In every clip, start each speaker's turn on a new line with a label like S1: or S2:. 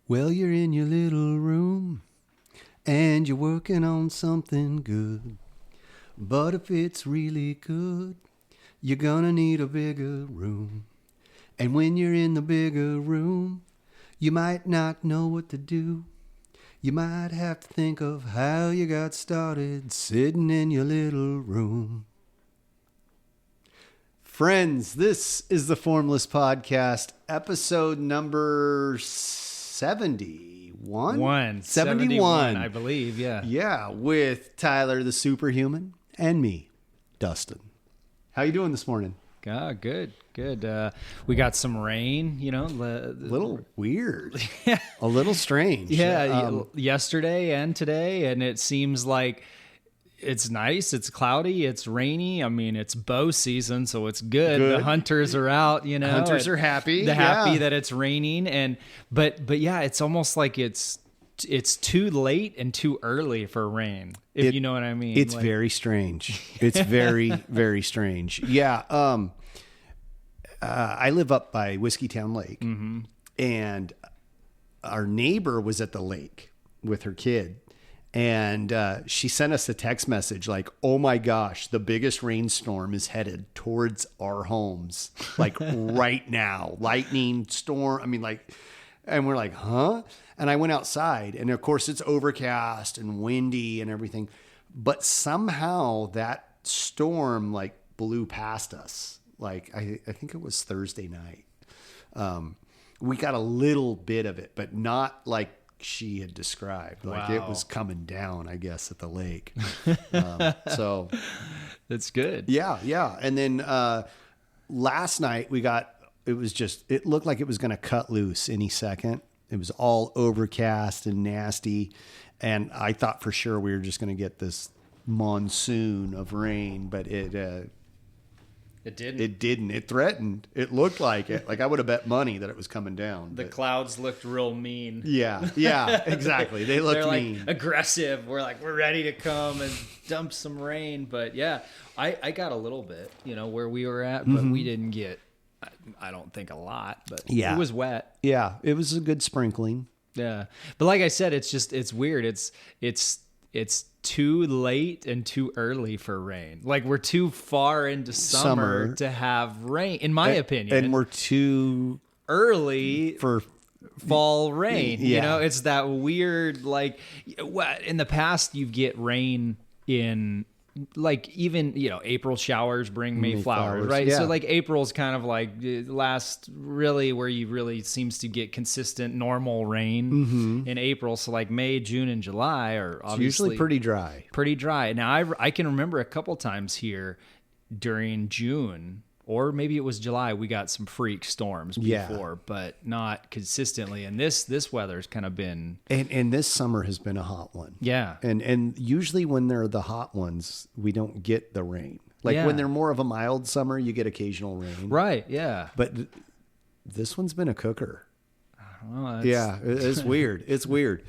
S1: Well, you're in your little room and you're working on something good. But if it's really good, you're gonna need a bigger room. And when you're in the bigger room, you might not know what to do. You might have to think of how you got started sitting in your little room. Friends, this is the Formless Podcast, episode number 71?
S2: 71, I believe, yeah.
S1: Yeah, with Tyler the Superhuman and me, Dustin. How you doing this morning?
S2: Good. We got some rain,
S1: A little weird. A little strange.
S2: Yeah, yesterday and today, and it seems like it's nice, it's cloudy, it's rainy. I mean, it's bow season, so it's good. The hunters are out,
S1: Hunters are happy.
S2: They're happy that it's raining, but yeah, it's almost like it's too late and too early for rain, if you know what I mean.
S1: It's very strange. It's very, very strange. Yeah. I live up by Whiskeytown Lake, and our neighbor was at the lake with her kid, and she sent us a text message like, "Oh my gosh, the biggest rainstorm is headed towards our homes, like right now, lightning storm." I mean, and we're like, "Huh?" And I went outside, and of course it's overcast and windy and everything, but somehow that storm blew past us. I think it was Thursday night. We got a little bit of it, but not like she had described.
S2: Wow.
S1: It was coming down, I guess, at the lake. So
S2: that's good.
S1: Yeah. And then last night it looked like it was going to cut loose any second. It was all overcast and nasty. And I thought for sure we were just going to get this monsoon of rain, but it didn't. It didn't. It threatened. It looked like it. I would have bet money that it was coming down.
S2: The clouds looked real mean.
S1: Yeah, exactly. They looked mean.
S2: Aggressive. We're ready to come and dump some rain. But yeah, I got a little bit, where we were at, but we didn't get, I don't think a lot, but it was wet.
S1: Yeah, it was a good sprinkling.
S2: Yeah. But like I said, it's weird. It's too late and too early for rain. We're too far into summer to have rain, in my opinion.
S1: And we're too
S2: early
S1: for
S2: fall rain.
S1: Yeah.
S2: It's that weird, in the past you get rain in even, April showers bring May flowers, right?
S1: Yeah.
S2: So April's kind of last really where you really seems to get consistent normal rain in April. So May, June, and July are obviously
S1: usually pretty dry.
S2: Now I can remember a couple times here during June, or maybe it was July, we got some freak storms before, but not consistently. And this weather's kind of been...
S1: And this summer has been a hot one.
S2: Yeah.
S1: And usually when they're the hot ones, we don't get the rain. When they're more of a mild summer, you get occasional rain.
S2: Right, yeah.
S1: But this one's been a cooker.
S2: Well,
S1: it's weird. It's weird.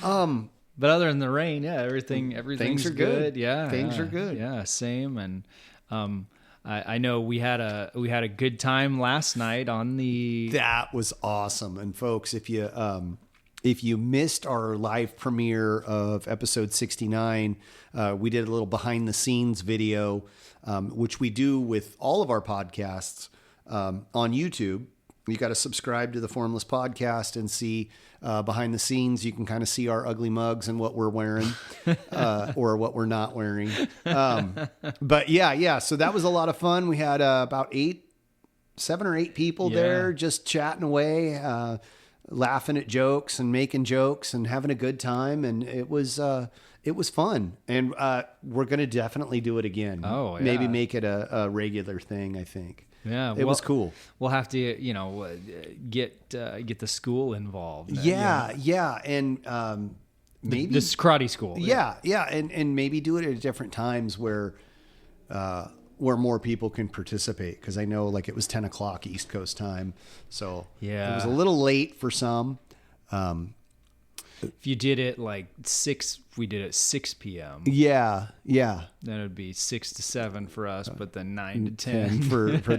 S2: But other than the rain, everything's
S1: things are good.
S2: Yeah.
S1: Things are good.
S2: Yeah, same. And I know we had a good time last night on the...
S1: That was awesome. And folks, if you missed our live premiere of episode 69, we did a little behind the scenes video, which we do with all of our podcasts on YouTube. You got to subscribe to the Formless Podcast and see behind the scenes. You can kind of see our ugly mugs and what we're wearing or what we're not wearing. But yeah. So that was a lot of fun. We had about 7 or 8 people there just chatting away, laughing at jokes and making jokes and having a good time. And it was fun. And we're going to definitely do it again.
S2: Oh, yeah.
S1: Maybe make it a regular thing, I think.
S2: Yeah,
S1: it was cool.
S2: We'll have to, get the school involved.
S1: Yeah, and maybe
S2: this karate school.
S1: Yeah, and maybe do it at different times where more people can participate. Because I know, it was 10 o'clock East Coast time, so it was a little late for some.
S2: if you did it like 6, we did it 6 p.m.
S1: Yeah.
S2: Then it'd be 6 to 7 for us, but then 9 to 10
S1: for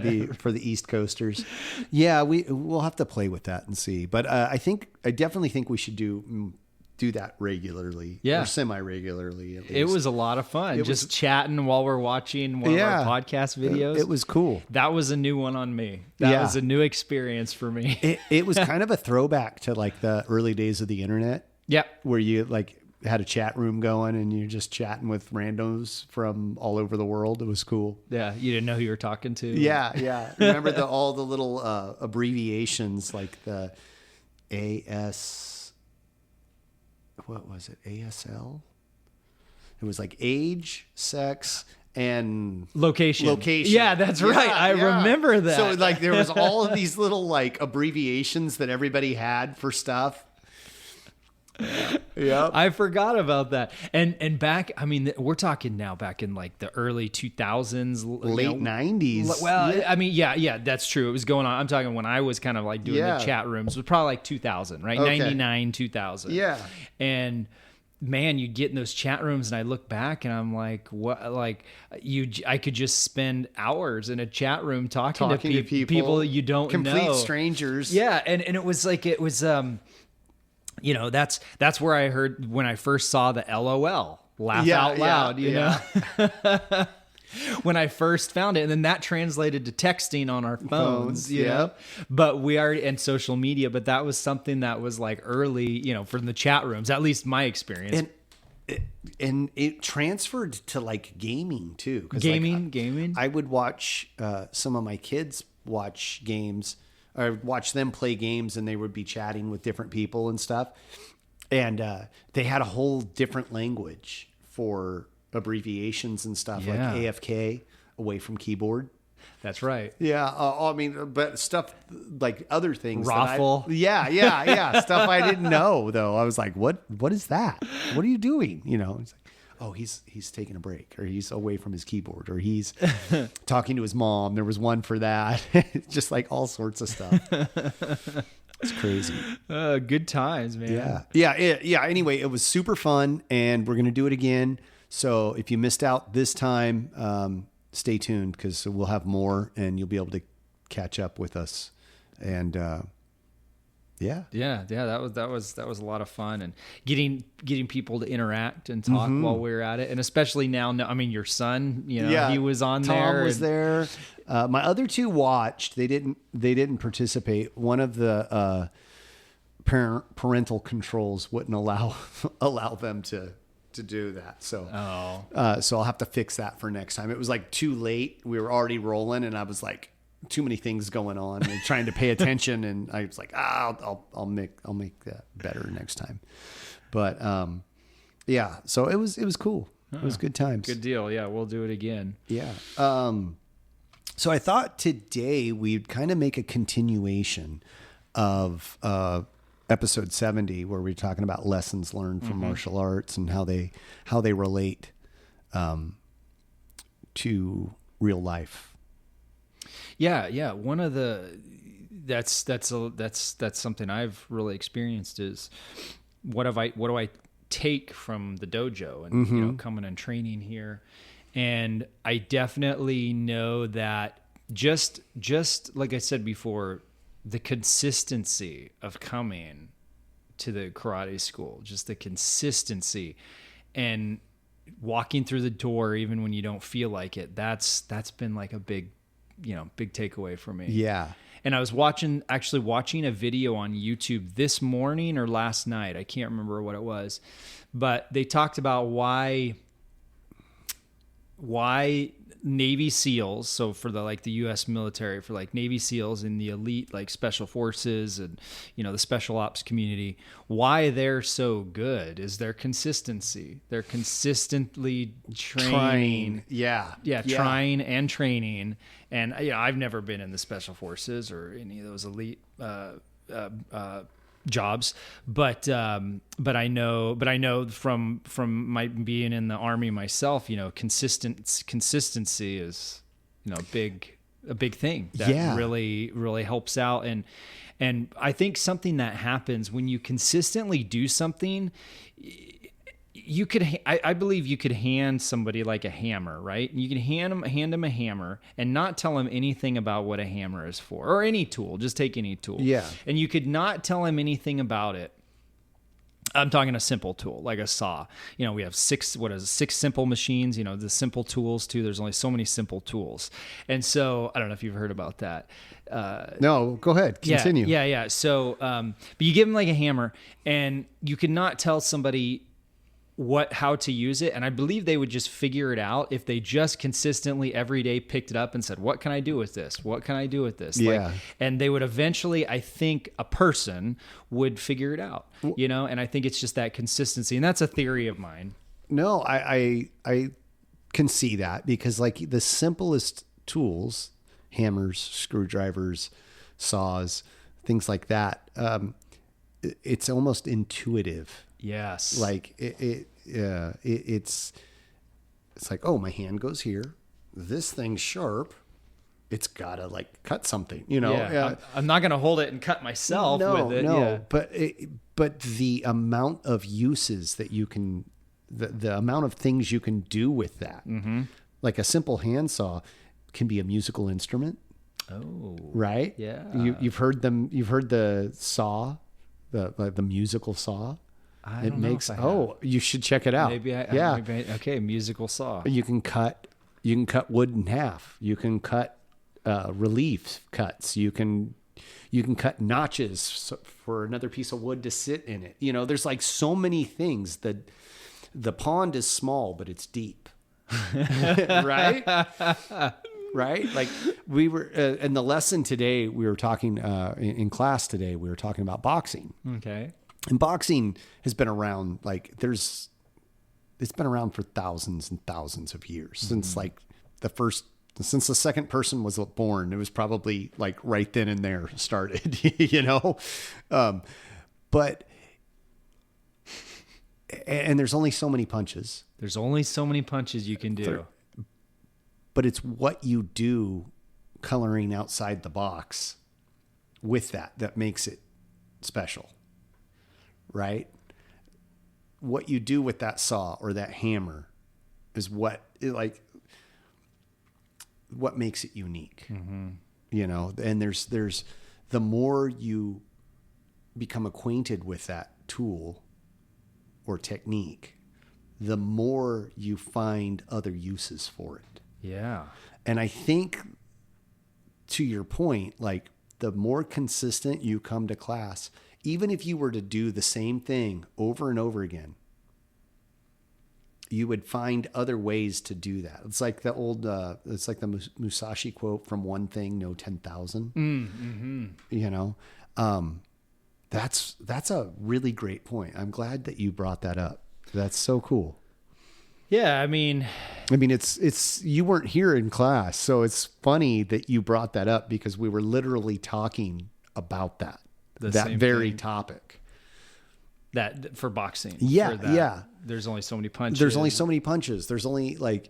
S1: the East Coasters. Yeah, we'll have to play with that and see. But I definitely think we should do that regularly, or semi-regularly at least.
S2: It was a lot of fun, just chatting while we're watching one of our podcast videos.
S1: It was cool.
S2: That was a new one on me. That was a new experience for me.
S1: It was kind of a throwback to like the early days of the internet.
S2: Yeah.
S1: Where you like had a chat room going and you're just chatting with randos from all over the world. It was cool.
S2: Yeah. You didn't know who you were talking to.
S1: Yeah. Remember all the little abbreviations like the what was it? ASL? It was like age, sex, and
S2: location. Yeah, that's right. I remember that.
S1: So like there was all of these little like abbreviations that everybody had for stuff. Yeah.
S2: I forgot about that. And back, I mean, we're talking now back in like the early 2000s,
S1: late 90s.
S2: Well, yeah. I mean, yeah, that's true. It was going on. I'm talking when I was kind of like doing the chat rooms. It was probably like 2000, right? Okay. 99, 2000.
S1: Yeah.
S2: And man, you get in those chat rooms and I look back and I'm like, what, like I could just spend hours in a chat room talking to people you don't know.
S1: Complete strangers.
S2: Yeah. And it was like, you know, that's where I heard when I first saw the LOL, laugh out loud, you know, when I first found it. And then that translated to texting on our phones, you know, but and social media, but that was something that was like early, you know, from the chat rooms, at least my experience.
S1: And it transferred to like gaming too.
S2: Gaming.
S1: I would watch some of my kids watch games, or watch them play games, and they would be chatting with different people and stuff. And they had a whole different language for abbreviations and stuff, like AFK, away from keyboard.
S2: That's right.
S1: Yeah. I mean, but stuff like other things.
S2: Raffle.
S1: Stuff I didn't know though. I was like, what is that? What are you doing? You know, it's like, oh, he's taking a break, or he's away from his keyboard, or he's talking to his mom. There was one for that. Just like all sorts of stuff. It's crazy.
S2: Good times, man.
S1: Yeah. Anyway, it was super fun, and we're going to do it again. So if you missed out this time, stay tuned, because we'll have more and you'll be able to catch up with us. And, yeah, that was a lot of fun, and getting people to interact and talk while we were at it, and especially now. I mean, your son, you know, he was on Tom
S2: there.
S1: Tom was there. My other two watched. They didn't participate. One of the parental controls wouldn't allow them to do that. So so I'll have to fix that for next time. It was like too late. We were already rolling, and I was like, too many things going on and trying to pay attention. And I was like, I'll make that better next time. But, so it was cool. It was good times.
S2: Good deal. Yeah. We'll do it again.
S1: Yeah. So I thought today we'd kind of make a continuation of, episode 70, where we're talking about lessons learned from martial arts and how they relate, to real life.
S2: Yeah. One of that's something I've really experienced is what do I take from the dojo and you know, coming and training here. And I definitely know that just like I said before, the consistency of coming to the karate school, just the consistency and walking through the door even when you don't feel like it, that's been like a big takeaway for me.
S1: Yeah.
S2: And I was watching a video on YouTube this morning or last night. I can't remember what it was, but they talked about why Navy SEALs, so for the U.S. military, for like Navy SEALs in the elite, like special forces and, you know, the special ops community, why they're so good is their consistency. They're consistently training. Trying and training. And, you know, I've never been in the special forces or any of those elite jobs, but I know from my being in the Army myself, you know, consistency is, you know, a big thing that really helps out. And I think something that happens when you consistently do something, you could, I believe you could hand somebody like a hammer, right? You can hand them a hammer and not tell them anything about what a hammer is for, or any tool. Just take any tool.
S1: Yeah.
S2: And you could not tell them anything about it. I'm talking a simple tool like a saw. We have six simple machines, the simple tools too. There's only so many simple tools. And so I don't know if you've heard about that.
S1: No, go ahead. Continue.
S2: Yeah. So, but you give them like a hammer and you could not tell somebody how to use it. And I believe they would just figure it out if they just consistently every day picked it up and said, what can I do with this? What can I do with this?
S1: Yeah.
S2: And they would eventually, I think a person would figure it out, and I think it's just that consistency. And that's a theory of mine.
S1: No, I can see that, because like the simplest tools, hammers, screwdrivers, saws, things like that, it's almost intuitive.
S2: Yes.
S1: Like it's like, oh, my hand goes here. This thing's sharp. It's gotta like cut something,
S2: Yeah. I'm not gonna hold it and cut myself with it.
S1: No, but the amount of uses that you can, the amount of things you can do with that, like a simple handsaw can be a musical instrument.
S2: Oh,
S1: right.
S2: Yeah.
S1: You've heard them. You've heard the saw, the musical saw.
S2: I don't know if I have.
S1: You should check it out.
S2: Maybe okay, musical saw.
S1: You can cut wood in half. You can cut relief cuts. You can cut notches for another piece of wood to sit in it. There's like so many things. The pond is small, but it's deep. Right? Right? Like we were in the lesson today, we were talking in class today, we were talking about boxing.
S2: Okay.
S1: And boxing has been around, it's been around for thousands and thousands of years, since since the second person was born. It was probably like right then and there started, but there's only so many punches.
S2: There's only so many punches you can do.
S1: But it's what you do coloring outside the box with that makes it special. Right? What you do with that saw or that hammer is what makes it unique. And there's the more you become acquainted with that tool or technique, the more you find other uses for it.
S2: Yeah.
S1: And I think, to your point, like the more consistent you come to class, even if you were to do the same thing over and over again, you would find other ways to do that. It's like the old, it's like the Musashi quote from One Thing, No 10,000. That's a really great point. I'm glad that you brought that up. That's so cool.
S2: Yeah, I mean,
S1: it's you weren't here in class, so it's funny that you brought that up, because we were literally talking about that very topic.
S2: That for boxing.
S1: Yeah, yeah.
S2: There's only so many punches.
S1: There's only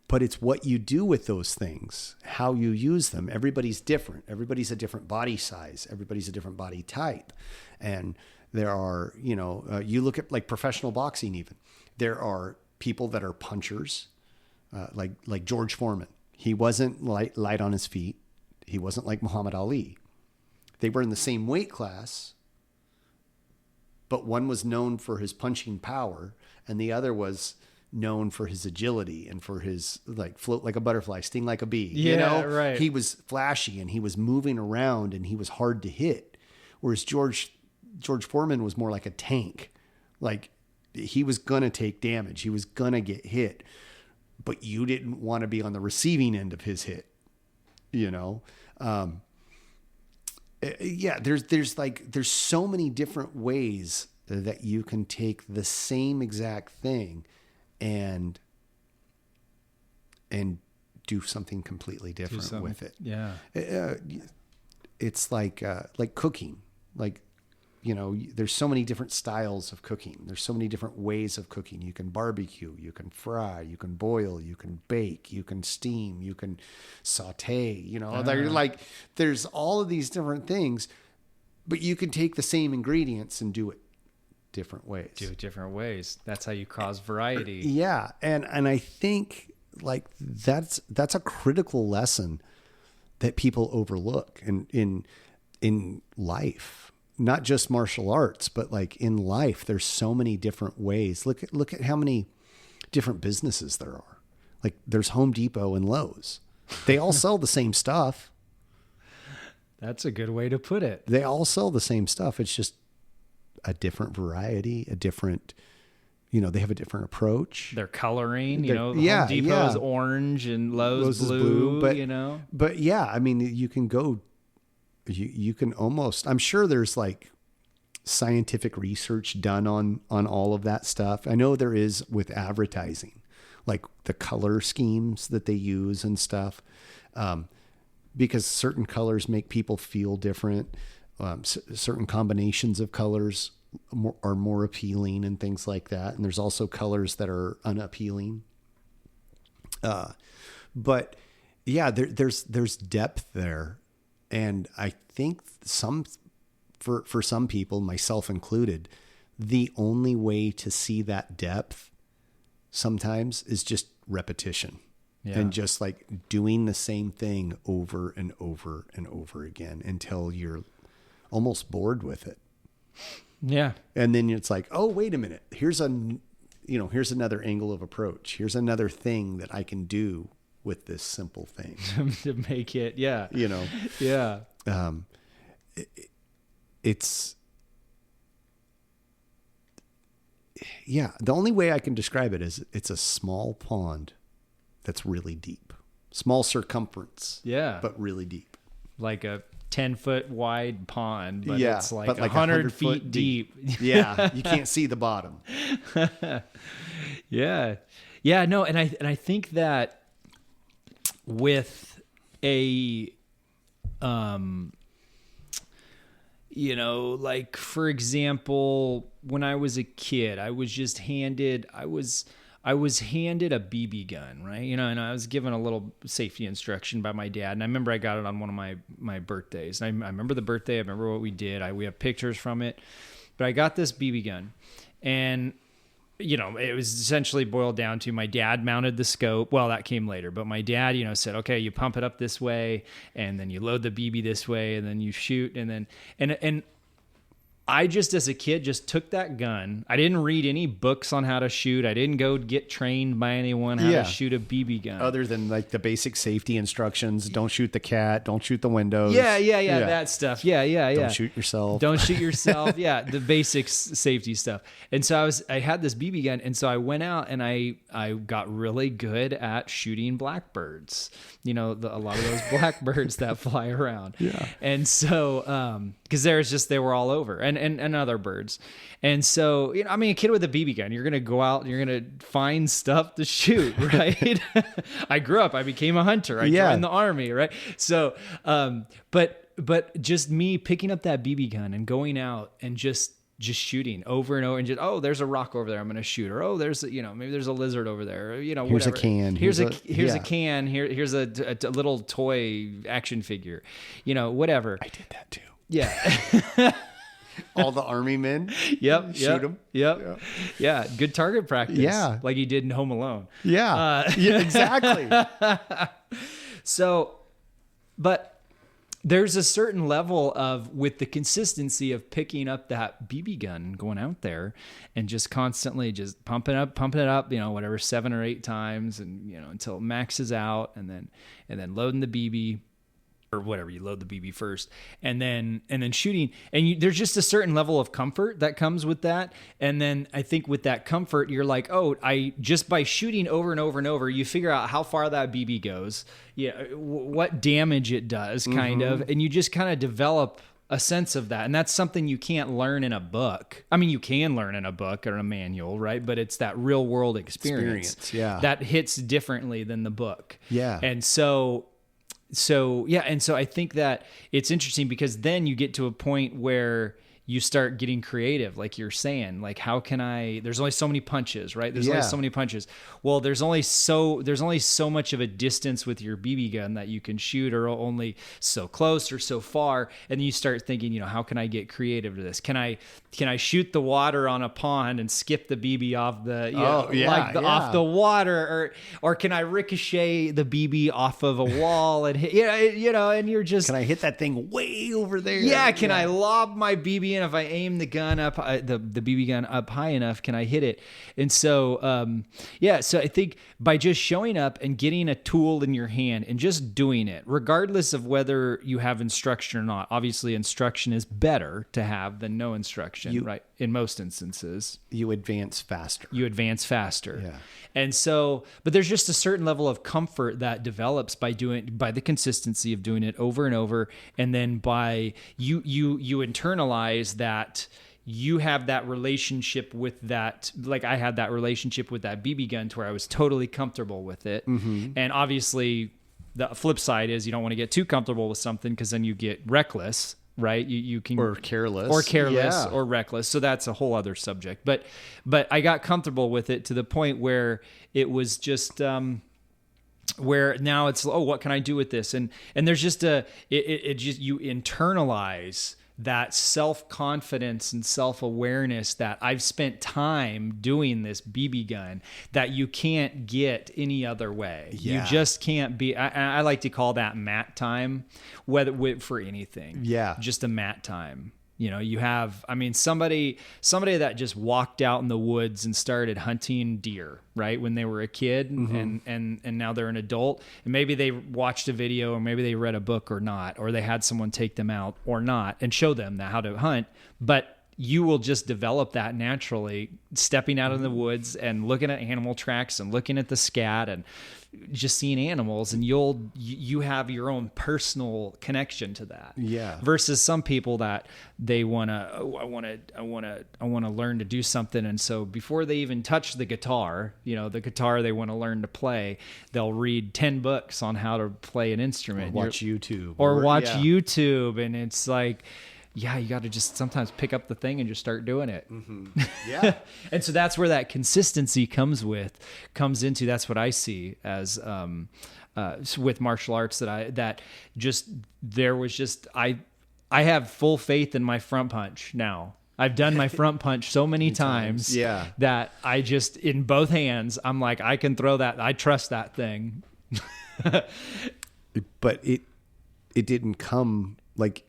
S1: but it's what you do with those things, how you use them. Everybody's different. Everybody's a different body size. Everybody's a different body type. And there are, you look at like professional boxing even. There are people that are punchers, like George Foreman. He wasn't light on his feet. He wasn't like Muhammad Ali. They were in the same weight class, but one was known for his punching power, and the other was known for his agility and for his float like a butterfly, sting like a bee.
S2: Yeah, right.
S1: He was flashy and he was moving around and he was hard to hit. Whereas George Foreman was more like a tank. Like he was gonna take damage. He was gonna get hit, but you didn't want to be on the receiving end of his hit. Yeah, there's so many different ways that you can take the same exact thing and do something completely different with it.
S2: Yeah.
S1: It's like cooking. Like there's so many different styles of cooking. There's so many different ways of cooking. You can barbecue, you can fry, you can boil, you can bake, you can steam, you can saute, there's all of these different things, but you can take the same ingredients and do it different ways. That's how you cause variety. Yeah. And I think like that's a critical lesson that people overlook in life, not just martial arts, but like in life, there's so many different ways. Look at how many different businesses there are. Like there's Home Depot and Lowe's. They all sell the same stuff.
S2: That's a good way to put it.
S1: They all sell the same stuff. It's just a different variety, a different, they have a different approach.
S2: Their coloring, Home Depot's orange and Lowe's blue,
S1: But yeah, I mean, you can go, you can almost, I'm sure there's like scientific research done on all of that stuff. I know there is with advertising, like the color schemes that they use and stuff, because certain colors make people feel different. Certain combinations of colors are more appealing and things like that. And there's also colors that are unappealing. But yeah, there's depth there. And I think for some people, myself included, the only way to see that depth sometimes is just repetition. Yeah. And just like doing the same thing over and over and over again until you're almost bored with it.
S2: Yeah.
S1: And then it's like, oh, wait a minute. Here's another angle of approach. Here's another thing that I can do with this simple thing
S2: to make it. Yeah.
S1: Yeah. The only way I can describe it is it's a small pond that's really deep, small circumference.
S2: Yeah.
S1: But really deep.
S2: Like a 10-foot wide pond, but
S1: yeah,
S2: it's like 100 feet deep.
S1: Yeah. You can't see the bottom.
S2: Yeah. Yeah. No. And I think that with a, like for example, when I was a kid, I was handed a BB gun, right? And I was given a little safety instruction by my dad. And I remember I got it on one of my birthdays. And I remember the birthday. I remember what we did. We have pictures from it. But I got this BB gun. And, it was essentially boiled down to my dad mounted the scope. Well, that came later. But my dad, said, okay, you pump it up this way. And then you load the BB this way. And then you shoot. And then, and I just, as a kid, just took that gun. I didn't read any books on how to shoot. I didn't go get trained by anyone how to shoot a BB gun.
S1: Other than like the basic safety instructions. Don't shoot the cat. Don't shoot the windows.
S2: Yeah. That stuff. Yeah.
S1: Don't shoot yourself.
S2: Don't shoot yourself. Yeah. The basic safety stuff. And so I had this BB gun. And so I went out and I got really good at shooting blackbirds. A lot of those blackbirds that fly around.
S1: Yeah.
S2: And so, because they were all over. And other birds. And so, a kid with a BB gun, you're going to go out and you're going to find stuff to shoot, right? I became a hunter. I joined the army, right? So, but just me picking up that BB gun and going out and just shooting over and over and just, oh, there's a rock over there I'm going to shoot. Or, oh, there's, maybe there's a lizard over there. Or,
S1: here's
S2: whatever.
S1: A can.
S2: Here's a can. Here's a little toy action figure, whatever.
S1: I did that too.
S2: Yeah.
S1: All the army men.
S2: Yep.
S1: Shoot them.
S2: Yep. Yeah. Good target practice.
S1: Yeah.
S2: Like you did in Home Alone.
S1: Yeah. Yeah, exactly.
S2: So, but there's a certain level with the consistency of picking up that BB gun, going out there and just constantly just pumping it up, whatever, 7 or 8 times and, until it maxes out and then loading the BB. Or whatever, you load the BB first and then shooting. And there's just a certain level of comfort that comes with that. And then I think with that comfort, you're like, oh, just by shooting over and over and over, you figure out how far that BB goes, what damage it does kind of. And you just kind of develop a sense of that. And that's something you can't learn in a book. I mean, you can learn in a book or a manual, right? But it's that real world experience that hits differently than the book.
S1: Yeah.
S2: And so I think that it's interesting because then you get to a point where you start getting creative, like you're saying, like, how can there's only so many punches, right? There's only so many punches. Well, there's only so much of a distance with your BB gun that you can shoot, or only so close or so far. And then you start thinking, you know, how can I get creative to this? Can I shoot the water on a pond and skip the BB off off the water, or can I ricochet the BB off of a wall and hit, you know, and you're just,
S1: can I hit that thing way over there?
S2: Yeah. Can I lob my BB, and if I aim the gun up, the BB gun up high enough, can I hit it? And so, so I think by just showing up and getting a tool in your hand and just doing it, regardless of whether you have instruction or not, obviously instruction is better to have than no instruction, right? In most instances,
S1: you advance faster.
S2: Yeah. And so, but there's just a certain level of comfort that develops by the consistency of doing it over and over. And then by you internalize that you have that relationship with that, like I had that relationship with that BB gun to where I was totally comfortable with it. Mm-hmm. And obviously the flip side is you don't want to get too comfortable with something, because then you get reckless, right? You can,
S1: or careless
S2: or reckless. So that's a whole other subject, but I got comfortable with it to the point where it was just, where now it's, what can I do with this? And there's just you internalize that self-confidence and self-awareness that I've spent time doing this BB gun that you can't get any other way. Yeah. You just can't be, I like to call that mat time, for anything. Yeah. Just a mat time. You know, you have, I mean, somebody that just walked out in the woods and started hunting deer, right, when they were a kid, mm-hmm. and now they're an adult, and maybe they watched a video, or maybe they read a book or not, or they had someone take them out or not and show them how to hunt. But you will just develop that naturally, stepping out in the woods and looking at animal tracks and looking at the scat and just seeing animals, and you have your own personal connection to that. Yeah. Versus some people that they want to learn to do something, and so before they even touch the guitar they want to learn to play, they'll read 10 books on how to play an instrument,
S1: or watch YouTube,
S2: YouTube, and it's like, yeah, you got to just sometimes pick up the thing and just start doing it. Mm-hmm. Yeah. And so that's where that consistency comes into. That's what I see as with martial arts, I have full faith in my front punch now. I've done my front punch so many times that I just, in both hands, I'm like, I can throw that. I trust that thing.
S1: But it didn't come like,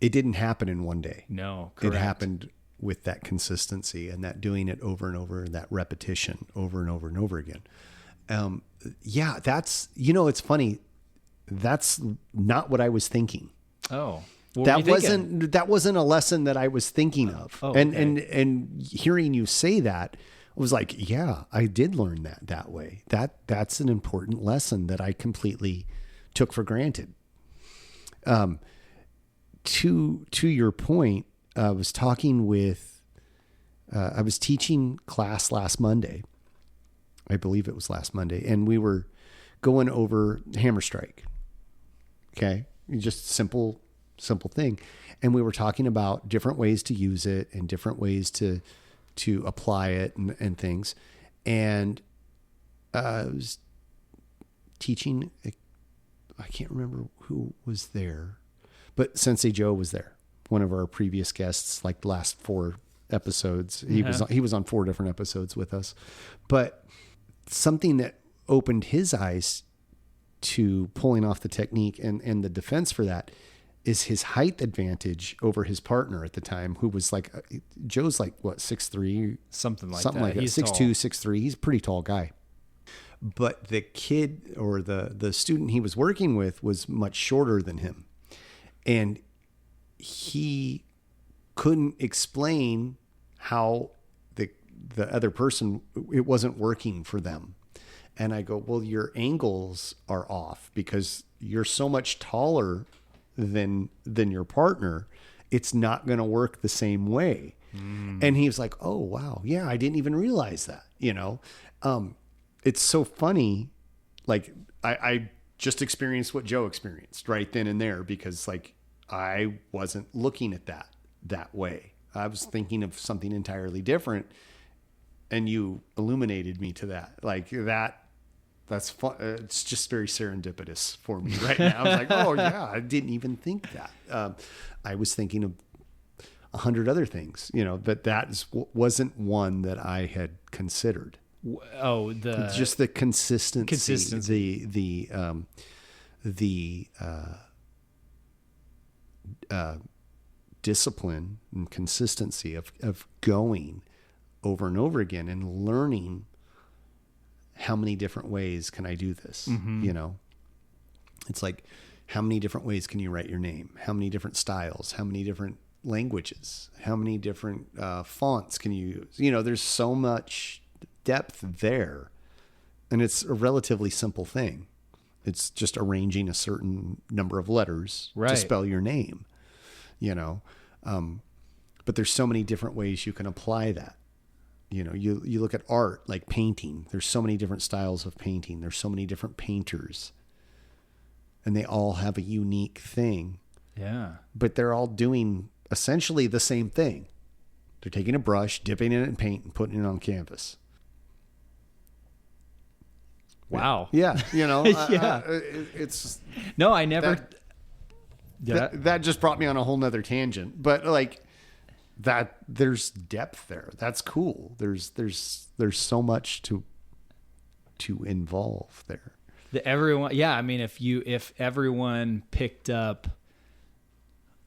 S1: it didn't happen in one day.
S2: No, correct.
S1: It happened with that consistency and that doing it over and over, and that repetition over and over and over again. That's, it's funny. That's not what I was thinking.
S2: Oh,
S1: that wasn't a lesson that I was thinking of. Oh, okay. And hearing you say that, I was like, yeah, I did learn that way. That's an important lesson that I completely took for granted. To your point, I was teaching class last Monday. I believe it was last Monday. And we were going over hammer strike. Okay. Just simple thing. And we were talking about different ways to use it and different ways to apply it and things. And I was teaching, I can't remember who was there, but Sensei Joe was there, one of our previous guests, like the last 4 episodes. He was on 4 different episodes with us. But something that opened his eyes to pulling off the technique and the defense for that is his height advantage over his partner at the time, who was like, Joe's like, what, 6'3"?
S2: Something like that.
S1: He's 6'2", 6'3". He's a pretty tall guy. But the kid, or the student he was working with, was much shorter than him. And he couldn't explain how the other person, it wasn't working for them. And I go, well, your angles are off because you're so much taller than your partner. It's not going to work the same way. And he was like, oh, wow. Yeah, I didn't even realize that, It's so funny. Like I just experienced what Joe experienced right then and there, because like I wasn't looking at that way. I was thinking of something entirely different, and you illuminated me to that. Like that's fun. It's just very serendipitous for me right now. I was like, oh yeah, I didn't even think that. I was thinking of 100 other things, but wasn't one that I had considered.
S2: Oh,
S1: just the consistency, the discipline and consistency of going over and over again and learning how many different ways can I do this? It's like, how many different ways can you write your name? How many different styles? How many different languages? How many different fonts can you use? There's so much depth there, and it's a relatively simple thing. It's just arranging a certain number of letters to spell your name, but there's so many different ways you can apply that. You look at art, like painting. There's so many different styles of painting. There's so many different painters, and they all have a unique thing.
S2: Yeah.
S1: But they're all doing essentially the same thing. They're taking a brush, dipping it in paint, and putting it on canvas.
S2: Wow.
S1: Yeah.
S2: Yeah.
S1: It's
S2: no, I never.
S1: That just brought me on a whole nother tangent, but like that, there's depth there. That's cool. There's so much to involve there. If everyone picked up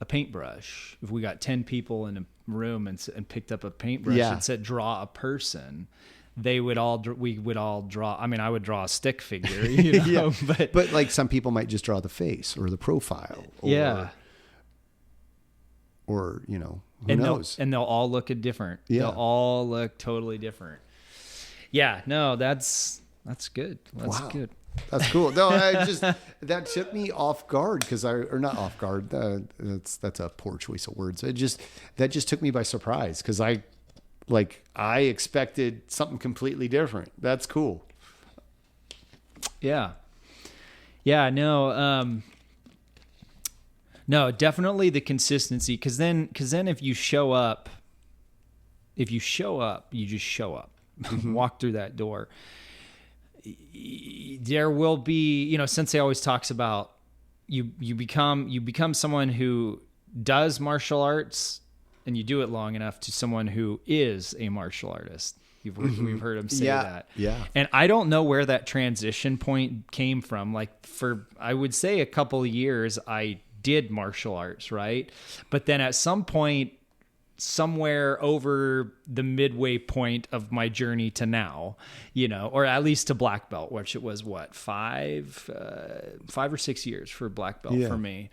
S1: a paintbrush, if we got 10 people in a room and picked up a paintbrush and said, draw a person, we would all draw. I mean, I would draw a stick figure, but like some people might just draw the face or the profile. Or, who knows?
S2: And they'll all look different. Yeah. They'll all look totally different. Yeah, no, that's good. That's good.
S1: That's cool. No, that took me off guard or not off guard. That's a poor choice of words. That just took me by surprise because I expected something completely different. That's cool.
S2: Yeah. Yeah, no, no, definitely the consistency. Cause then if you show up, you just show up, walk through that door. There will be, Sensei always talks about you become someone who does martial arts and you do it long enough to someone who is a martial artist. We've heard him say that.
S1: Yeah.
S2: And I don't know where that transition point came from. Like I would say a couple of years I did martial arts, right? But then at some point, somewhere over the midway point of my journey to now, or at least to black belt, which it was 5 or 6 years for black belt for me.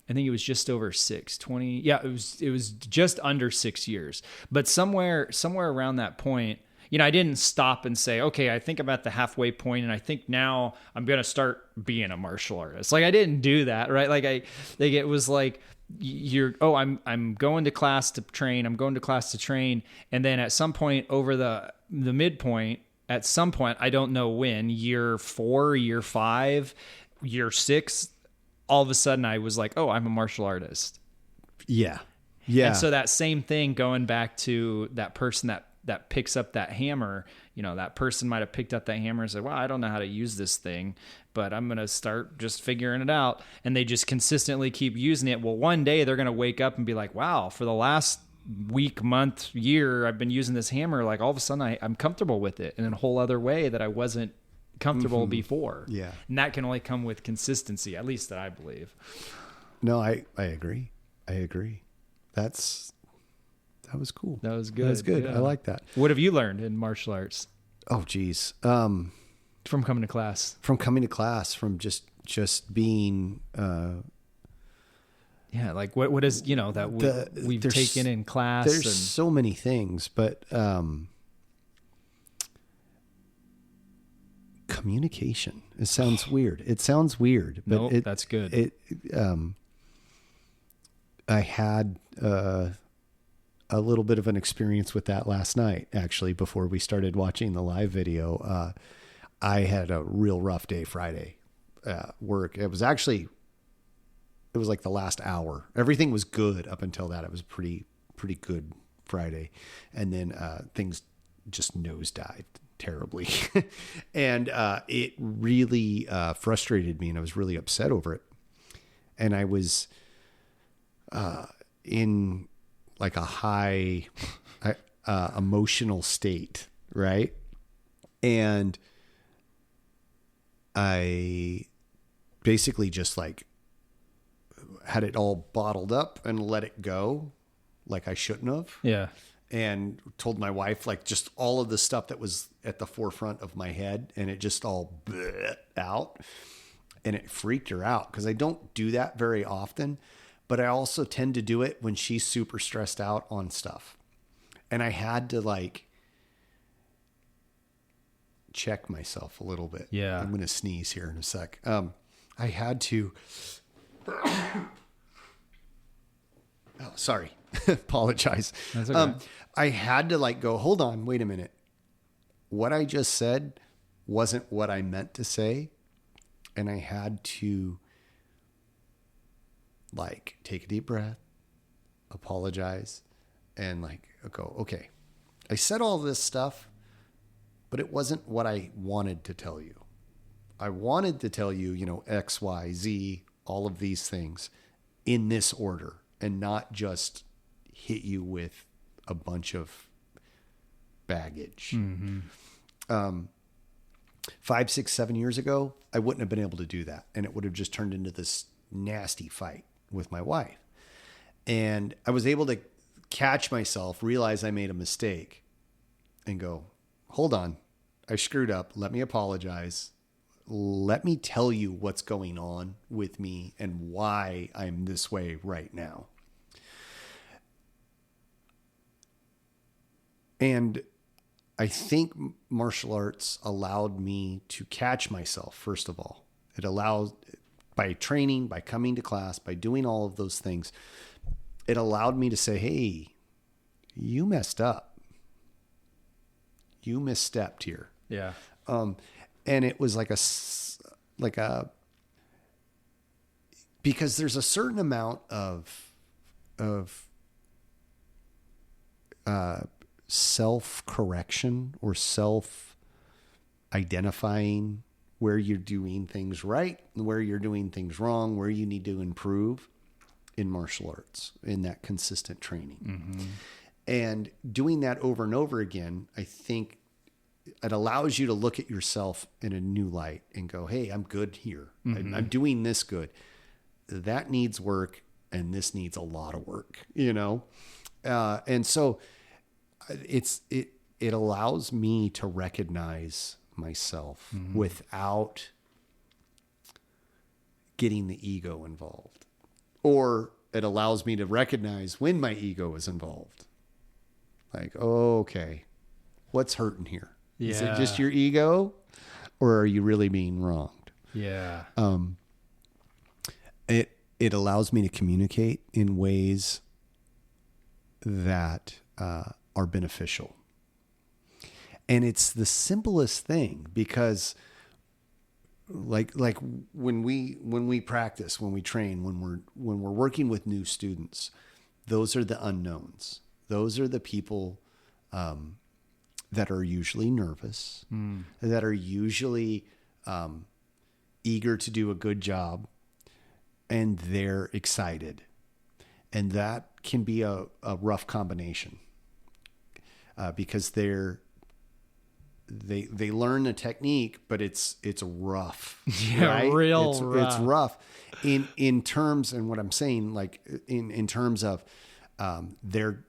S2: I think it was just over 20. Yeah, it was just under 6 years. But somewhere around that point, I didn't stop and say, okay, I think I'm at the halfway point and I think now I'm going to start being a martial artist. Like I didn't do that, right? It was like, I'm going to class to train. And then at some point over the midpoint, at some point, I don't know when, year 4, year 5, year 6, all of a sudden I was like, oh, I'm a martial artist.
S1: Yeah. Yeah.
S2: And so that same thing, going back to that person that picks up that hammer, that person might've picked up that hammer and said, well, I don't know how to use this thing, but I'm going to start just figuring it out. And they just consistently keep using it. Well, one day they're going to wake up and be like, wow, for the last week, month, year, I've been using this hammer. Like all of a sudden I'm comfortable with it in a whole other way that I wasn't comfortable before.
S1: Yeah.
S2: And that can only come with consistency, at least that I believe.
S1: No, I agree. That was cool.
S2: That was good.
S1: Yeah. I like that.
S2: What have you learned in martial arts?
S1: Oh, geez.
S2: From coming to class.
S1: From just being.
S2: Yeah, like what is that we've taken in class?
S1: There's so many things, but communication. It sounds weird. But
S2: nope, that's good.
S1: I had a little bit of an experience with that last night, actually, before we started watching the live video. I had a real rough day Friday at work. It was actually it was like the last hour. Everything was good up until that. It was pretty good Friday. And then things just nosedived terribly. And it really frustrated me, and I was really upset over it. And I was in like a high emotional state, right? And I basically just like had it all bottled up and let it go like I shouldn't have.
S2: Yeah.
S1: And told my wife like just all of the stuff that was at the forefront of my head, and it just all out, and it freaked her out because I don't do that very often, but I also tend to do it when she's super stressed out on stuff. And I had to like check myself a little bit.
S2: Yeah.
S1: I'm going to sneeze here in a sec. I had to, sorry. Apologize.
S2: That's okay.
S1: I had to like go, hold on, wait a minute. What I just said wasn't what I meant to say. And I had to like take a deep breath, apologize, and like go, okay, I said all this stuff, but it wasn't what I wanted to tell you. I wanted to tell you, you know, X, Y, Z, all of these things in this order, and not just hit you with a bunch of baggage. Mm-hmm. 5, 6, 7 years ago, I wouldn't have been able to do that. And it would have just turned into this nasty fight with my wife. And I was able to catch myself, realize I made a mistake, and go, hold on, I screwed up. Let me apologize. Let me tell you what's going on with me and why I'm this way right now. And I think martial arts allowed me to catch myself, first of all. It allows, by training, by coming to class, by doing all of those things, it allowed me to say, hey, you messed up. You misstepped here.
S2: Yeah.
S1: And it was like because there's a certain amount of self-correction or self-identifying where you're doing things right, where you're doing things wrong, where you need to improve in martial arts, in that consistent training. Mm-hmm. And doing that over and over again, I think it allows you to look at yourself in a new light and go, hey, I'm good here. Mm-hmm. I'm doing this good. That needs work, and this needs a lot of work, you know? And so it allows me to recognize myself mm-hmm. without getting the ego involved. Or it allows me to recognize when my ego is involved. Like, oh, okay, what's hurting here? Yeah. Is it just your ego, or are you really being wronged?
S2: Yeah.
S1: It allows me to communicate in ways that are beneficial. And it's the simplest thing, because like when we practice, when we train, when we're working with new students, those are the unknowns. Those are the people that are usually nervous, that are usually eager to do a good job, and they're excited. And that can be a rough combination because they learn the technique, but it's rough.
S2: Yeah,
S1: right?
S2: rough.
S1: It's rough in terms, and what I'm saying, like in terms of they're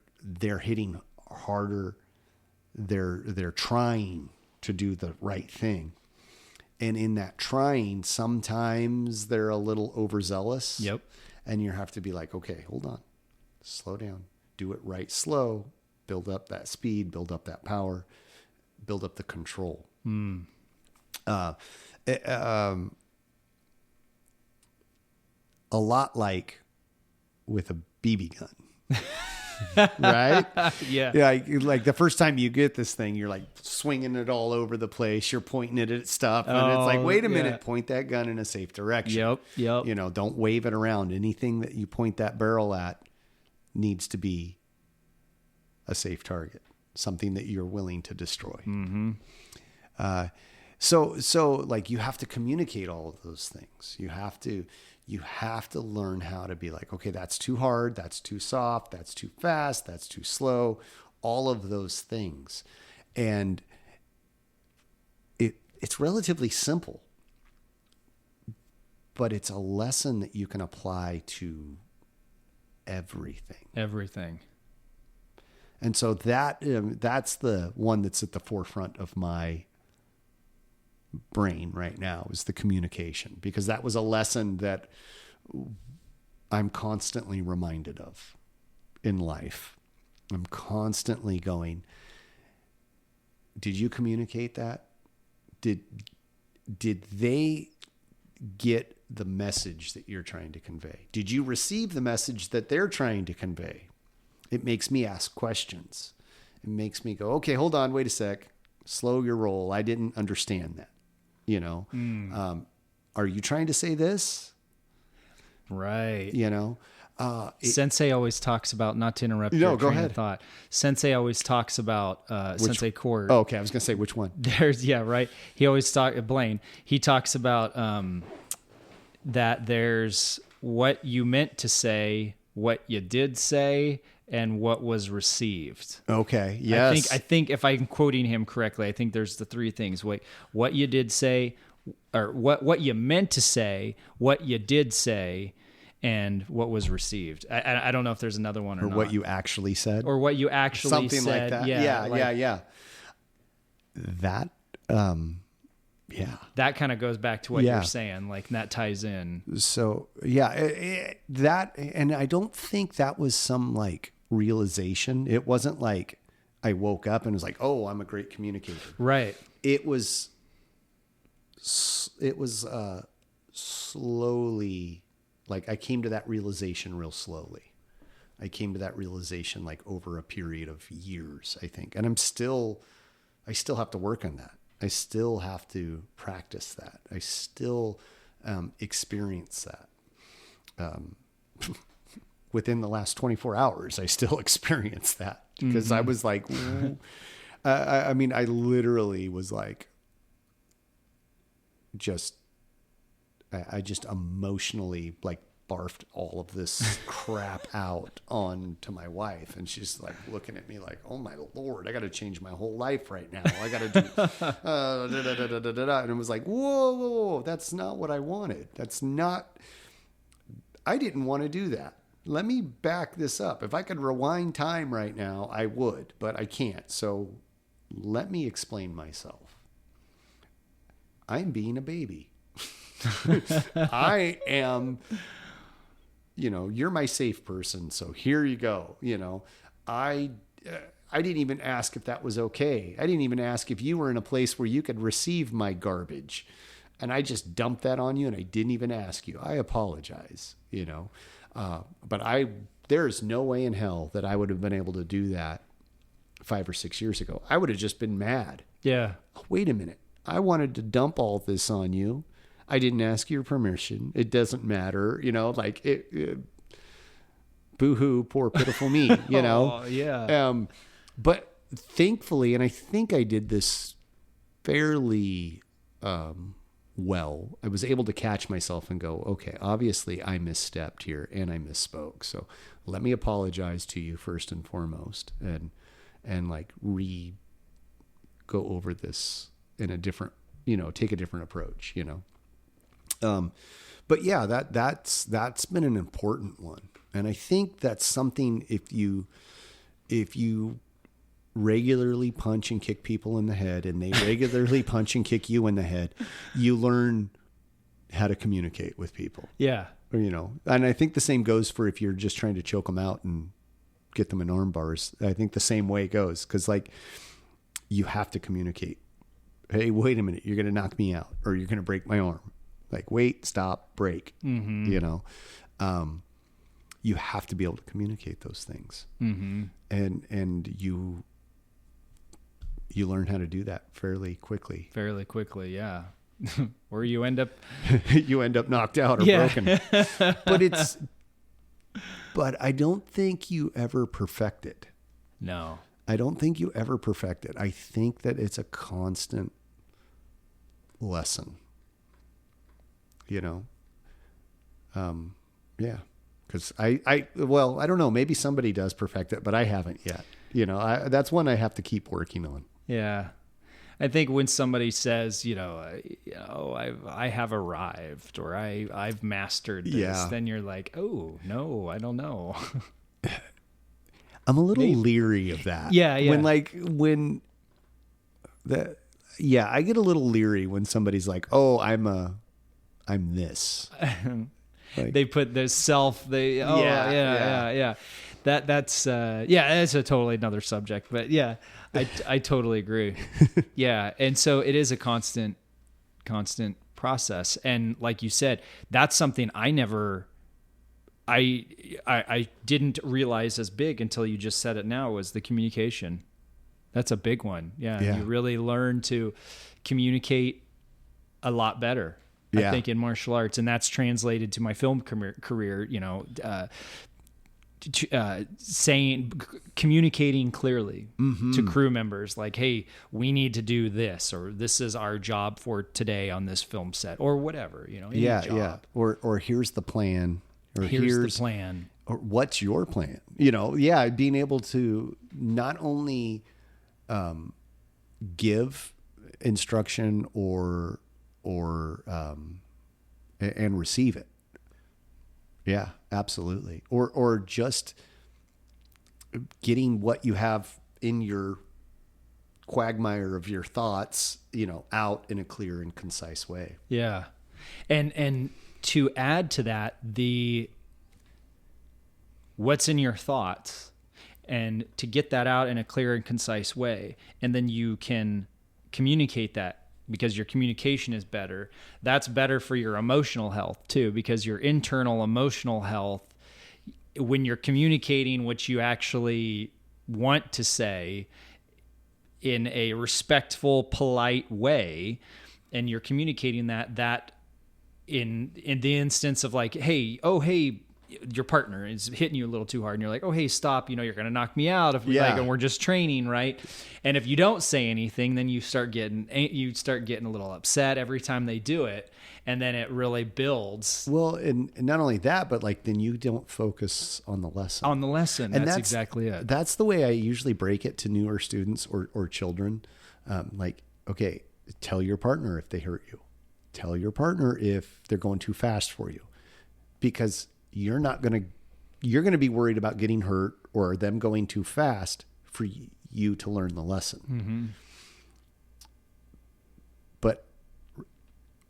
S1: hitting harder. They're trying to do the right thing. And in that trying, sometimes they're a little overzealous.
S2: Yep.
S1: And you have to be like, okay, hold on, slow down, do it right, slow, build up that speed, build up that power, build up the control. A lot like with a BB gun. right?
S2: Yeah.
S1: Yeah. Like the first time you get this thing, you're like swinging it all over the place. You're pointing it at stuff. And it's like, wait a minute, point that gun in a safe direction.
S2: Yep.
S1: You know, don't wave it around. Anything that you point that barrel at needs to be a safe target, something that you're willing to destroy.
S2: Mm-hmm.
S1: So like you have to communicate all of those things. You have to learn how to be like, okay, that's too hard. That's too soft. That's too fast. That's too slow. All of those things. And it's relatively simple, but it's a lesson that you can apply to everything.
S2: Everything.
S1: And so that's the one that's at the forefront of my brain right now, is the communication, because that was a lesson that I'm constantly reminded of in life. I'm constantly going, did you communicate that? Did they get the message that you're trying to convey? Did you receive the message that they're trying to convey? It makes me ask questions. It makes me go, okay, hold on, wait a sec. Slow your roll. I didn't understand that. You know, are you trying to say this?
S2: Right.
S1: You know,
S2: Sensei always talks about, not to interrupt your train of thought. Sensei always talks about Sensei Cord.
S1: Oh, okay. I was going to say which one.
S2: Right. He always Blaine. He talks about that there's what you meant to say, what you did say, and what was received.
S1: Okay. Yes.
S2: I think if I'm quoting him correctly, I think there's the three things. Wait, what you did say, or what you meant to say, what you did say, and what was received. I don't know if there's another one or not.
S1: What you actually said.
S2: Or what you actually
S1: Something
S2: said.
S1: like that. Yeah. That,
S2: that kind of goes back to what you're saying, like, and that ties in.
S1: So that, and I don't think that was some like realization. It wasn't like I woke up and was like, oh, I'm a great communicator.
S2: Right.
S1: It was slowly, like I came to that realization real slowly. I came to that realization like over a period of years, I think. And I still have to work on that. I still have to practice that. I still experience that. Within the last 24 hours, I still experienced that, because I was like, I mean, I literally was like, I just emotionally like barfed all of this crap out on to my wife, and she's like looking at me like, oh my Lord, I got to change my whole life right now. I got to do and it was like, whoa, that's not what I wanted. I didn't want to do that. Let me back this up. If I could rewind time right now, I would, but I can't. So let me explain myself. I'm being a baby. I am, you're my safe person. So here you go. I didn't even ask if that was okay. I didn't even ask if you were in a place where you could receive my garbage. And I just dumped that on you, and I didn't even ask you. I apologize, but there's no way in hell that I would have been able to do that 5 or 6 years ago. I would have just been mad.
S2: Yeah.
S1: Wait a minute. I wanted to dump all this on you. I didn't ask your permission. It doesn't matter. Boo-hoo, poor pitiful me,
S2: Oh, yeah.
S1: But thankfully, and I think I did this fairly well, I was able to catch myself and go, okay, obviously I misstepped here and I misspoke. So let me apologize to you first and foremost, and like go over this in a different, take a different approach, But yeah, that's been an important one. And I think that's something, if you regularly punch and kick people in the head, and they regularly punch and kick you in the head, you learn how to communicate with people.
S2: Yeah.
S1: And I think the same goes for if you're just trying to choke them out and get them in arm bars. I think the same way goes, because like you have to communicate. Hey, wait a minute, you're going to knock me out, or you're going to break my arm. Like, wait, stop, break. Mm-hmm. you have to be able to communicate those things.
S2: Mm-hmm.
S1: And you learn how to do that fairly quickly.
S2: Yeah. Or you end up
S1: knocked out or broken. But I don't think you ever perfect it.
S2: No.
S1: I don't think you ever perfect it. I think that it's a constant lesson, yeah. Cause I don't know, maybe somebody does perfect it, but I haven't yet. That's one I have to keep working on.
S2: Yeah. I think when somebody says, I have arrived, or I've mastered this, then you're like, oh no, I don't know.
S1: I'm a little leery of that.
S2: Yeah.
S1: I get a little leery when somebody's like, oh, I'm this. Like,
S2: they put their self, yeah. That's a totally another subject, but yeah, I totally agree. Yeah. And so it is a constant process. And like you said, that's something I didn't realize as big until you just said it now, was the communication. That's a big one. Yeah. You really learn to communicate a lot better, I think, in martial arts. And that's translated to my film career, communicating clearly to crew members, like, hey, we need to do this, or this is our job for today on this film set, or whatever,
S1: or here's the plan, or
S2: here's the plan,
S1: or what's your plan, being able to not only give instruction and receive it. Yeah, absolutely. Or just getting what you have in your quagmire of your thoughts, out in a clear and concise way.
S2: Yeah. And to add to that, what's in your thoughts, and to get that out in a clear and concise way, and then you can communicate that, because your communication is better. That's better for your emotional health too, because your internal emotional health, when you're communicating what you actually want to say in a respectful, polite way, and you're communicating that in the instance of like, hey, your partner is hitting you a little too hard, and you're like, oh, hey, stop, you're going to knock me out and we're just training, right? And if you don't say anything, then you start getting a little upset every time they do it, and then it really builds.
S1: Well, and not only that, but like, then you don't focus on the lesson.
S2: And that's exactly it.
S1: That's the way I usually break it to newer students or children. Like, okay, tell your partner if they hurt you. Tell your partner if they're going too fast for you, because you're going to be worried about getting hurt or them going too fast for you to learn the lesson.
S2: Mm-hmm.
S1: But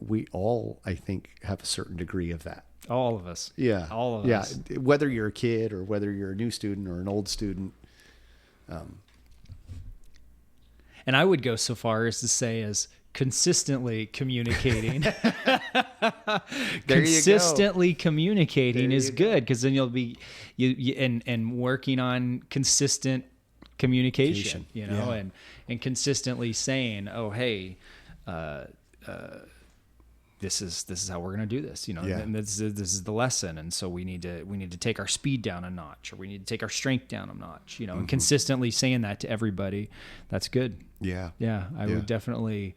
S1: we all, I think, have a certain degree of that.
S2: All of us.
S1: Yeah.
S2: All of us.
S1: Yeah. Whether you're a kid or whether you're a new student or an old student.
S2: And I would go so far as to say as consistently communicating. Consistently communicating is good, because then you'll be and working on consistent communication, and consistently saying, oh, hey, this is how we're going to do this, and this is the lesson, and so we need to take our speed down a notch, or we need to take our strength down a notch, and consistently saying that to everybody. That's good. I would definitely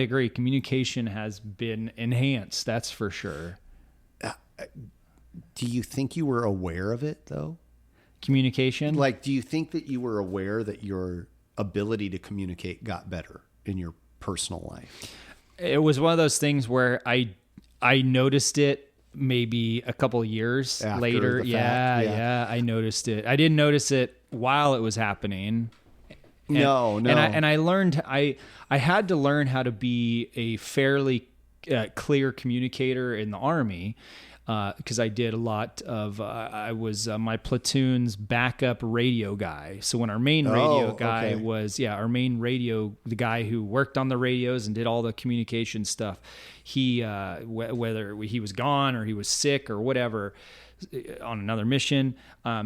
S2: agree. Communication has been enhanced, that's for sure.
S1: Do you think you were aware of it though?
S2: Communication?
S1: Like, do you think that you were aware that your ability to communicate got better in your personal life?
S2: It was one of those things where I noticed it maybe a couple of years
S1: after
S2: later.
S1: The fact.
S2: Yeah, I noticed it. I didn't notice it while it was happening.
S1: No.
S2: And I learned, I had to learn how to be a fairly clear communicator in the Army, because I did a lot of, I was my platoon's backup radio guy. So when our main radio guy was, our main radio, the guy who worked on the radios and did all the communication stuff, he, whether he was gone or he was sick or whatever, on another mission.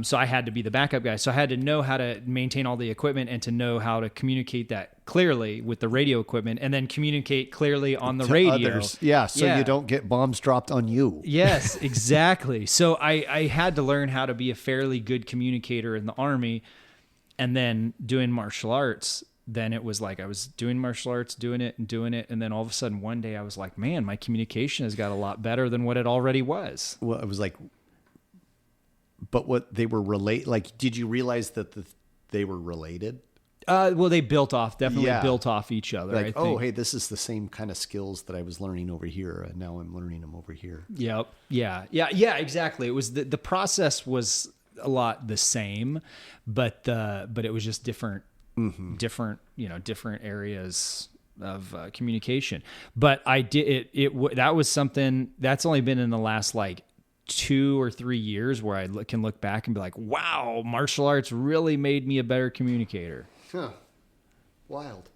S2: So I had to be the backup guy. So I had to know how to maintain all the equipment and to know how to communicate that clearly with the radio equipment and then communicate clearly on the radio.
S1: Others. Yeah. So you don't get bombs dropped on you.
S2: Yes, exactly. So I had to learn how to be a fairly good communicator in the Army, and then doing martial arts. Then it was like I was doing martial arts, doing it. And then all of a sudden one day I was like, man, my communication has got a lot better than what it already was.
S1: Well, it was like, but what they were like, did you realize that they were related?
S2: Well, they built off each other.
S1: Like,
S2: I think.
S1: oh, hey, this is the same kind of skills that I was learning over here, and now I'm learning them over here.
S2: Yep. Yeah. Exactly. It was the process was a lot the same, but it was just different. Mm-hmm. Different areas of communication. But I did that was something that's only been in the last like 2 or 3 years where I can look back and be like, wow, martial arts really made me a better communicator.
S1: Huh. Wild.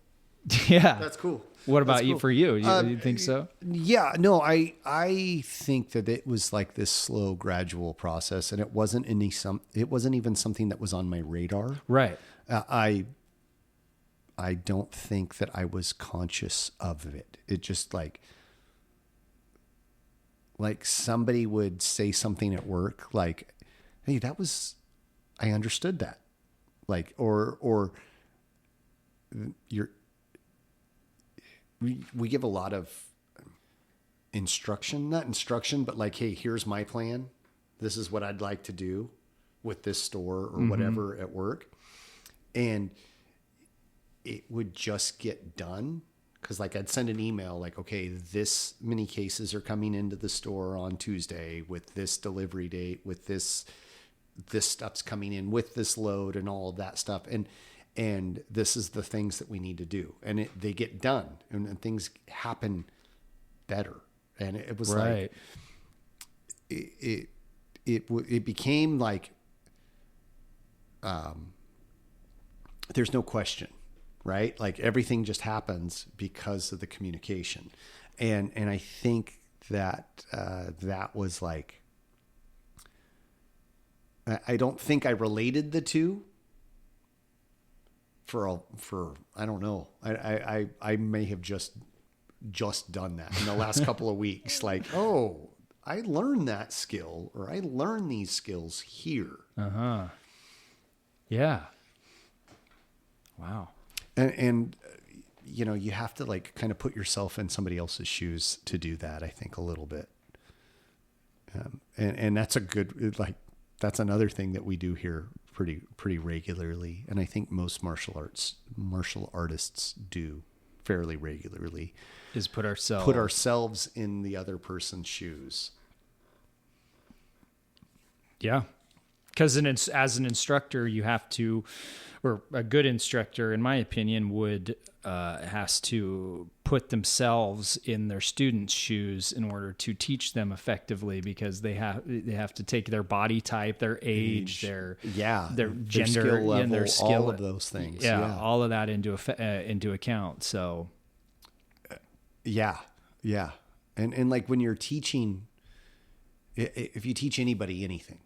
S2: Yeah.
S1: That's cool.
S2: What about you? For you? You think so?
S1: Yeah, no, I think that it was like this slow, gradual process, and it wasn't even something that was on my radar.
S2: Right.
S1: I don't think that I was conscious of it. It just like somebody would say something at work, like, "Hey, I understood that," like, or we give a lot of not instruction, but like, "Hey, here's my plan. This is what I'd like to do with this store or whatever at work," and it would just get done. Cause like I'd send an email like, okay, this many cases are coming into the store on Tuesday with this delivery date, with this stuff's coming in with this load and all of that stuff. And this is the things that we need to do. And they get done and things happen better. And it was right. Like, it became like, there's no question. Right? Like everything just happens because of the communication. And I think that, that was like, I don't think I related the two for, I don't know. I may have just done that in the last couple of weeks. Like, oh, I learned that skill, or I learned these skills here.
S2: Uh-huh. Yeah. Wow.
S1: And you have to like kind of put yourself in somebody else's shoes to do that, I think, a little bit. And that's that's another thing that we do here pretty regularly. And I think most martial artists do fairly regularly,
S2: is put
S1: ourselves in the other person's shoes.
S2: Yeah. Because as an instructor, you have to, or a good instructor, in my opinion, has to put themselves in their students' shoes in order to teach them effectively, because they have to take their body type, their age, their gender,
S1: their skill level,
S2: and their skill,
S1: all of those things.
S2: Yeah, all of that into account. So,
S1: yeah. And like when you're teaching, if you teach anybody anything,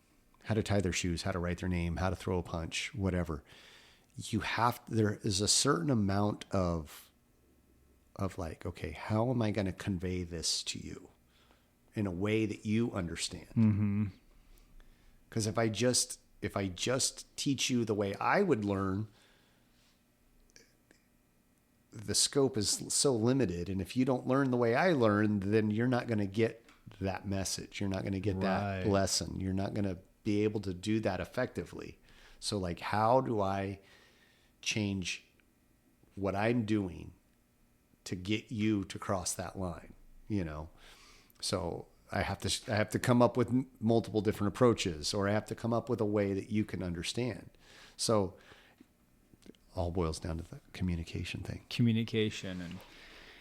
S1: how to tie their shoes, how to write their name, how to throw a punch, whatever, there is a certain amount of like, okay, how am I going to convey this to you in a way that you understand?
S2: Mm-hmm.
S1: Because if I just teach you the way I would learn, the scope is so limited. And if you don't learn the way I learn, then you're not going to get that message. You're not going to get that lesson. You're not going to be able to do that effectively. So like, how do I change what I'm doing to get you to cross that line? So I have to come up with multiple different approaches, or I have to come up with a way that you can understand. So all boils down to the communication thing.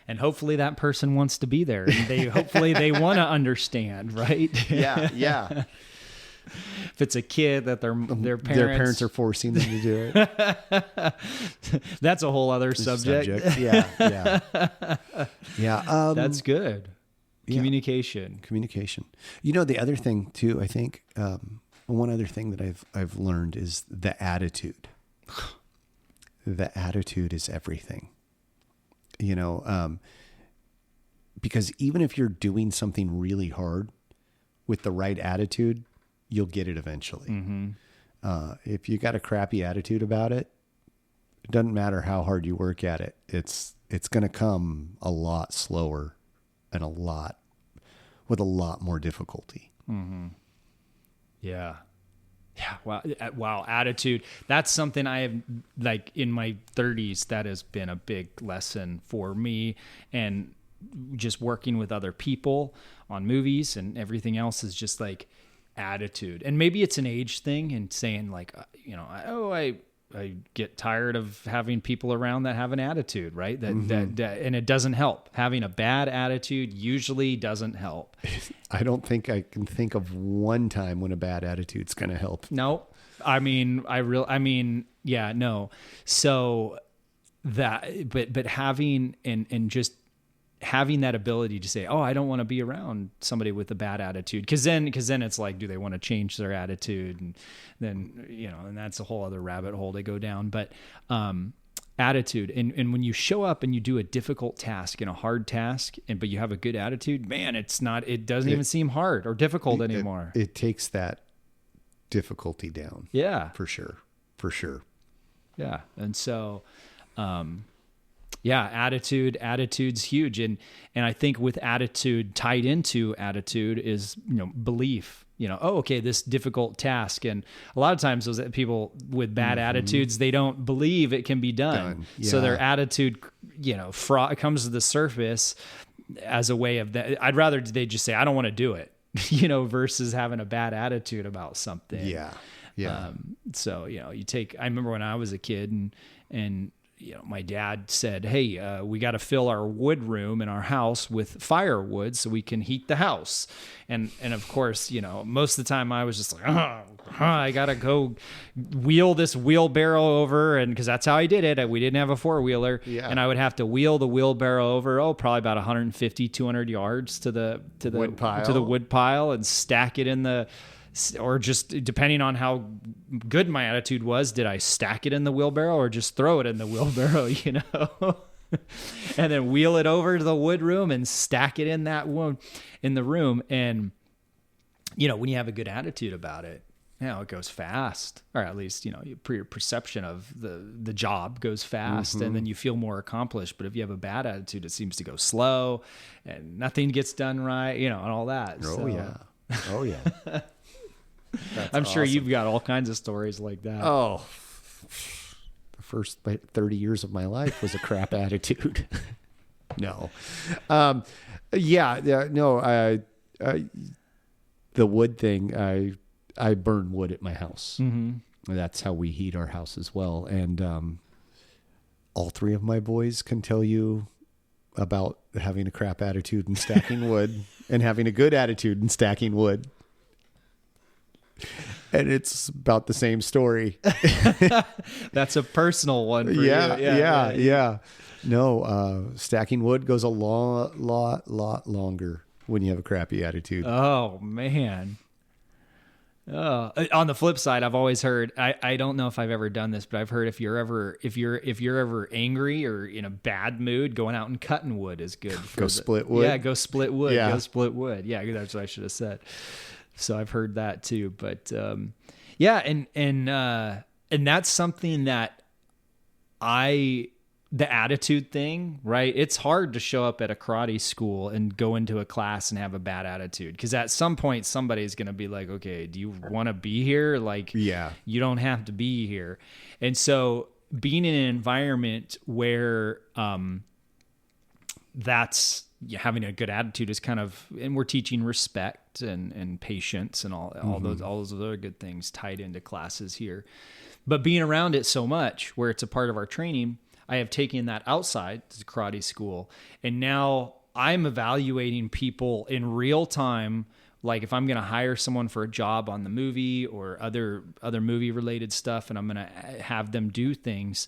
S1: And
S2: hopefully that person wants to be there, and hopefully they want to understand, right?
S1: Yeah.
S2: If it's a kid that their
S1: parents are forcing them to do it,
S2: that's a whole other subject.
S1: Yeah.
S2: That's good.
S1: Communication. The other thing too, I think, one other thing that I've learned is the attitude. The attitude is everything. Because even if you're doing something really hard with the right attitude, you'll get it eventually. Mm-hmm. If you got a crappy attitude about it, it doesn't matter how hard you work at it. It's going to come a lot slower and with a lot more difficulty.
S2: Mm-hmm. Yeah. Yeah. Wow. Attitude. That's something I have, like, in my 30s, that has been a big lesson for me. And just working with other people on movies and everything else is just like attitude. And maybe it's an age thing and saying like, I get tired of having people around that have an attitude, right? That and it doesn't help. Having a bad attitude usually doesn't help.
S1: I don't think I can think of one time when a bad attitude's going to help.
S2: No, no. So but having and just having that ability to say, I don't want to be around somebody with a bad attitude. Cause then it's like, do they want to change their attitude? And then, and that's a whole other rabbit hole to go down. But, attitude. And when you show up and you do a difficult task and a hard task, but you have a good attitude, man, it doesn't even seem hard or difficult anymore.
S1: It takes that difficulty down.
S2: Yeah,
S1: for sure.
S2: Yeah. And so, attitude's huge. And I think with attitude, tied into attitude is, belief, okay, this difficult task. And a lot of times those people with bad attitudes, they don't believe it can be done. Yeah. So their attitude, comes to the surface as a way of that. I'd rather they just say, I don't want to do it, versus having a bad attitude about something.
S1: Yeah. Yeah.
S2: I remember when I was a kid and my dad said, hey, we got to fill our wood room in our house with firewood so we can heat the house. And of course, most of the time I was just like, I got to go wheel this wheelbarrow over. And cause that's how I did it. We didn't have a 4-wheeler and I would have to wheel the wheelbarrow over, probably about 150, 200 yards to the wood pile and stack it in or just depending on how good my attitude was, did I stack it in the wheelbarrow or just throw it in the wheelbarrow, and then wheel it over to the wood room and stack it in the room. And, when you have a good attitude about it, it goes fast, or at least, your perception of the job goes fast and then you feel more accomplished. But if you have a bad attitude, it seems to go slow and nothing gets done right, and all that.
S1: Oh yeah.
S2: I'm sure you've got all kinds of stories like that.
S1: Oh, the first 30 years of my life was a crap attitude. No. No. The wood thing, I burn wood at my house. Mm-hmm. That's how we heat our house as well. And all 3 of my boys can tell you about having a crap attitude and stacking wood and having a good attitude and stacking wood. And it's about the same story.
S2: That's a personal one for you.
S1: Yeah. No, stacking wood goes a lot longer when you have a crappy attitude.
S2: Oh, man. On the flip side, I've always heard, I don't know if I've ever done this, but I've heard if you're ever angry or in a bad mood, going out and cutting wood is good.
S1: Split wood.
S2: Yeah, go split wood. Yeah. Go split wood. Yeah, that's what I should have said. So I've heard that too, but and that's something that the attitude thing, right? It's hard to show up at a karate school and go into a class and have a bad attitude. Cause at some point somebody's going to be like, okay, do you want to be here? Like, you don't have to be here. And so being in an environment where, that's having a good attitude is kind of, and we're teaching respect and patience and all those other good things tied into classes here. But being around it so much where it's a part of our training, I have taken that outside to karate school. And now I'm evaluating people in real time. Like if I'm going to hire someone for a job on the movie or other movie related stuff, and I'm going to have them do things,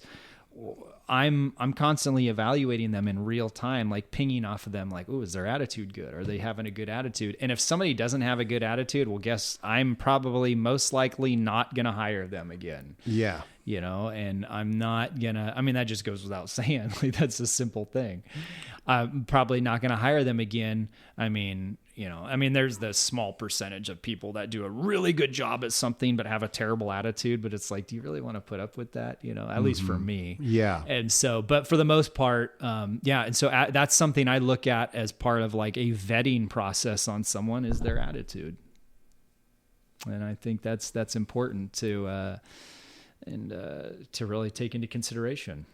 S2: I'm constantly evaluating them in real time, like pinging off of them, like, oh, is their attitude good? Are they having a good attitude? And if somebody doesn't have a good attitude, well, guess I'm probably most likely not going to hire them again.
S1: Yeah.
S2: You know, and I'm not gonna, I mean, that just goes without saying, like, that's a simple thing. I'm probably not going to hire them again. I mean, you know, there's the small percentage of people that do a really good job at something, but have a terrible attitude. But it's like, do you really want to put up with that? You know, at least for me.
S1: Yeah.
S2: And so, but for the most part, yeah. And so that's something I look at as part of like a vetting process on someone, is their attitude. And I think that's important to really take into consideration.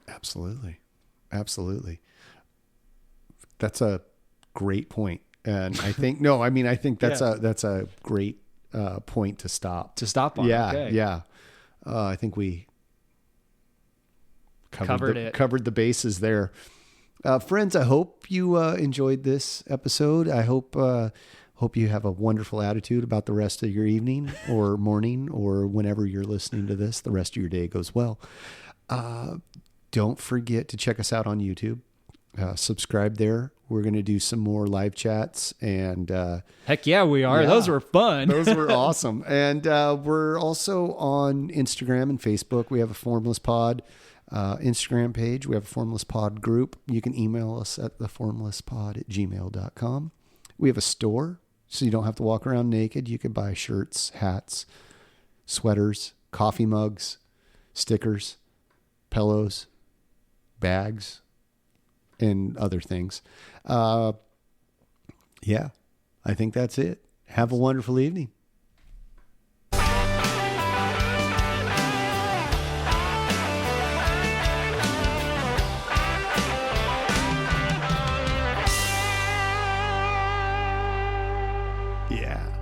S1: Absolutely. That's a great point. And I think, I think that's a great point to stop
S2: on.
S1: Yeah.
S2: Okay.
S1: Yeah. I think we
S2: covered
S1: the bases there. Friends, I hope you enjoyed this episode. I hope you have a wonderful attitude about the rest of your evening or morning, or whenever you're listening to this, the rest of your day goes well. Don't forget to check us out on YouTube. Subscribe there. We're going to do some more live chats, and
S2: heck yeah, we are. Yeah, those were fun.
S1: Those were awesome. And we're also on Instagram and Facebook. We have a Formless Pod Instagram page. We have a Formless Pod group. You can email us at theformlesspod@gmail.com. We have a store, so you don't have to walk around naked. You can buy shirts, hats, sweaters, coffee mugs, stickers, pillows, bags, and other things. Yeah, I think that's it. Have a wonderful evening. Yeah.